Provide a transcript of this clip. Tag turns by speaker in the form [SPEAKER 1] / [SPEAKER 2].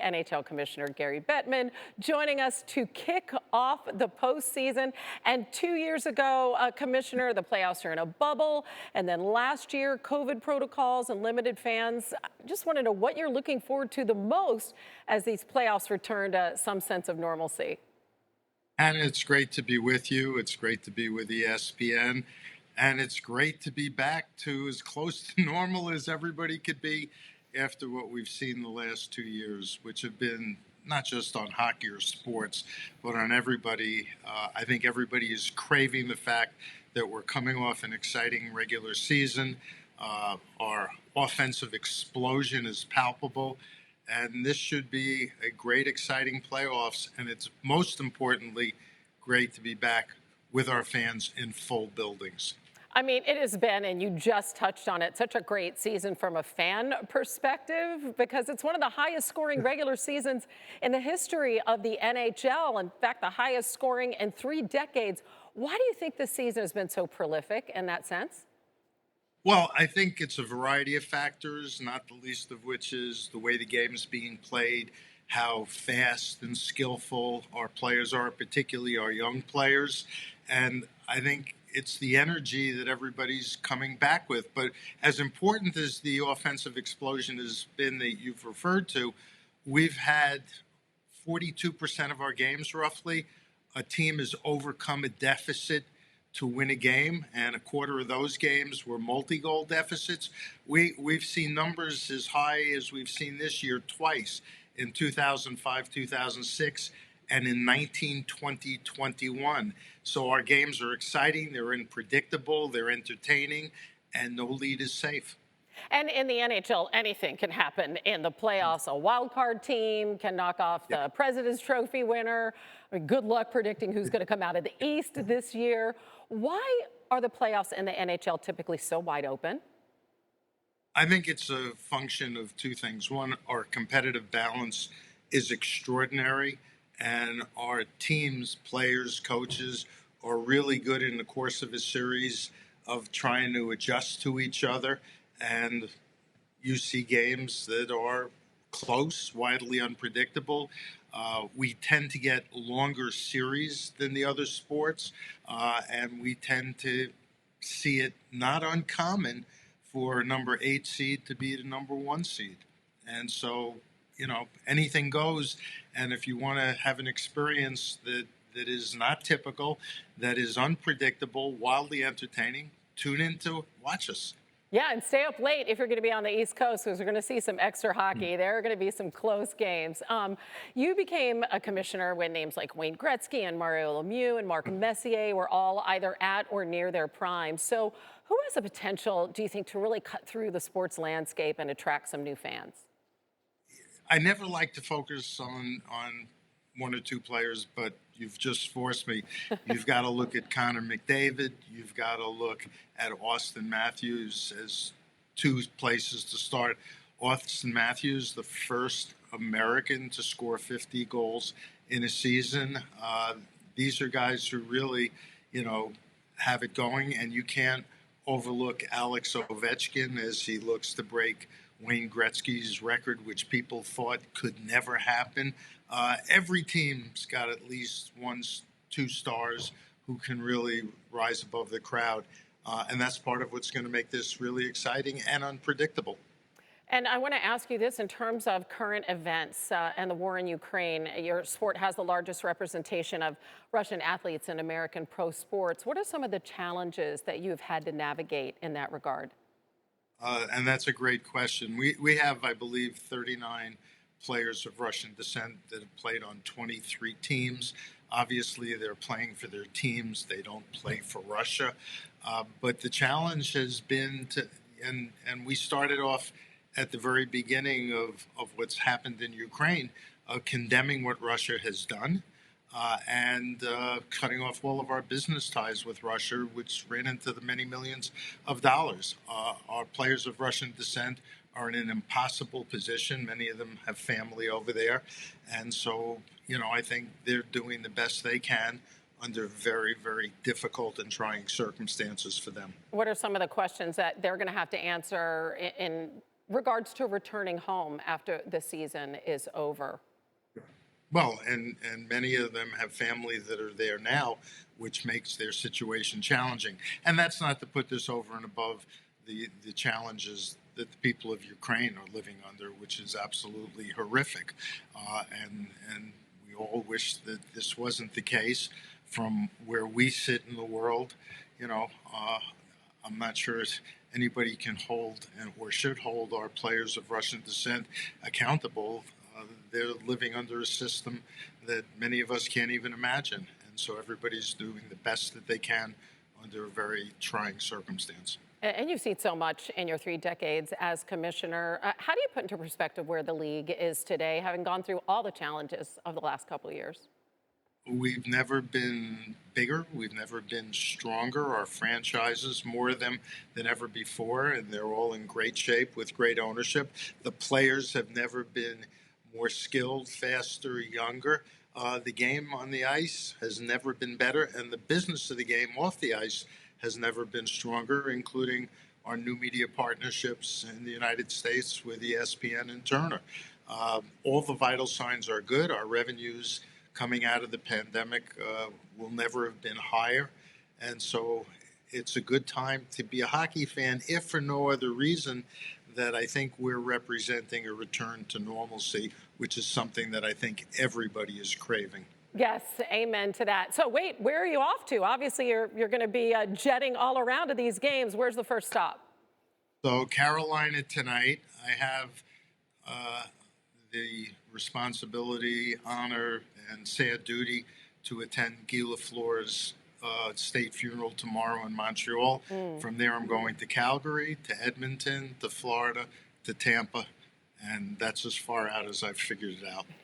[SPEAKER 1] NHL Commissioner Gary Bettman joining us to kick off the postseason. And 2 years ago, Commissioner, the playoffs are in a bubble. And then last year, COVID protocols and limited fans. I just want to know what you're looking forward to the most as these playoffs return to some sense of normalcy.
[SPEAKER 2] And it's great to be with you. It's great to be with ESPN. And it's great to be back to as close to normal as everybody could be after what we've seen the last 2 years, which have been not just on hockey or sports, but on everybody. I think everybody is craving the fact that we're coming off an exciting regular season. Our offensive explosion is palpable. And this should be a great, exciting playoffs. And it's most importantly great to be back with our fans in full buildings.
[SPEAKER 1] I mean, it has been, and you just touched on it, such a great season from a fan perspective because it's one of the highest scoring regular seasons in the history of the NHL. In fact, the highest scoring in 3 decades. Why do you think this season has been so prolific in that sense?
[SPEAKER 2] Well, I think it's a variety of factors, not the least of which is the way the game is being played, how fast and skillful our players are, particularly our young players. And I think it's the energy that everybody's coming back with. But as important as the offensive explosion has been that you've referred to, we've had 42% of our games roughly. A team has overcome a deficit to win a game, and a quarter of those games were multi-goal deficits. We've seen numbers as high as we've seen this year twice, in 2005, 2006, and in 19, 20, 21. So our games are exciting, they're unpredictable, they're entertaining, and no lead is safe.
[SPEAKER 1] And in the NHL, anything can happen in the playoffs. A wild card team can knock off the President's Trophy winner. I mean, good luck predicting who's going to come out of the East this year. Why are the playoffs in the NHL typically so wide open?
[SPEAKER 2] I think it's a function of two things. One, our competitive balance is extraordinary, and our teams, players, coaches are really good in the course of a series of trying to adjust to each other. And you see games that are close, widely unpredictable. We tend to get longer series than the other sports, and we tend to see it not uncommon for a number 8 seed to be the number 1 seed. And so, anything goes. And if you want to have an experience that is not typical, that is unpredictable, wildly entertaining, tune in to watch us.
[SPEAKER 1] Yeah, and stay up late if you're going to be on the East Coast because we're going to see some extra hockey. There are going to be some close games. You became a commissioner when names like Wayne Gretzky and Mario Lemieux and Marc Messier were all either at or near their prime. So who has the potential, do you think, to really cut through the sports landscape and attract some new fans?
[SPEAKER 2] I never like to focus on one or two players, but you've just forced me. You've got to look at Connor McDavid. You've got to look at Austin Matthews as two places to start. Austin Matthews, the first American to score 50 goals in a season. These are guys who really, have it going, and you can't overlook Alex Ovechkin as he looks to break Wayne Gretzky's record, which people thought could never happen. Every team's got at least 1-2 stars who can really rise above the crowd. And that's part of what's going to make this really exciting and unpredictable.
[SPEAKER 1] And I want to ask you this in terms of current events and the war in Ukraine. Your sport has the largest representation of Russian athletes in American pro sports. What are some of the challenges that you've had to navigate in that regard?
[SPEAKER 2] And that's a great question. We have, I believe, 39 players of Russian descent that have played on 23 teams. Obviously, they're playing for their teams. They don't play for Russia. But the challenge has been and we started off at the very beginning of what's happened in Ukraine, condemning what Russia has done. And cutting off all of our business ties with Russia, which ran into the many millions of dollars. Our players of Russian descent are in an impossible position. Many of them have family over there. And so, I think they're doing the best they can under very, very difficult and trying circumstances for them.
[SPEAKER 1] What are some of the questions that they're going to have to answer in regards to returning home after the season is over?
[SPEAKER 2] Well, and many of them have family that are there now, which makes their situation challenging. And that's not to put this over and above the challenges that the people of Ukraine are living under, which is absolutely horrific. And we all wish that this wasn't the case. From where we sit in the world, I'm not sure anybody can hold or should hold our players of Russian descent accountable. They're living under a system that many of us can't even imagine. And so everybody's doing the best that they can under a very trying circumstance.
[SPEAKER 1] And you've seen so much in your 3 decades as commissioner. How do you put into perspective where the league is today, having gone through all the challenges of the last couple of years?
[SPEAKER 2] We've never been bigger. We've never been stronger. Our franchises, more of them than ever before, and they're all in great shape with great ownership. The players have never been more skilled, faster, younger. The game on the ice has never been better, and the business of the game off the ice has never been stronger, including our new media partnerships in the United States with ESPN and Turner. All the vital signs are good. Our revenues coming out of the pandemic will never have been higher. And so it's a good time to be a hockey fan, if for no other reason that I think we're representing a return to normalcy, which is something that I think everybody is craving.
[SPEAKER 1] Yes, amen to that. So wait, where are you off to? Obviously, you're going to be jetting all around to these games. Where's the first stop?
[SPEAKER 2] So Carolina tonight. I have the responsibility, honor, and sad duty to attend Guy Lafleur's state funeral tomorrow in Montreal. From there, I'm going to Calgary, to Edmonton, to Florida, to Tampa, and that's as far out as I've figured it out.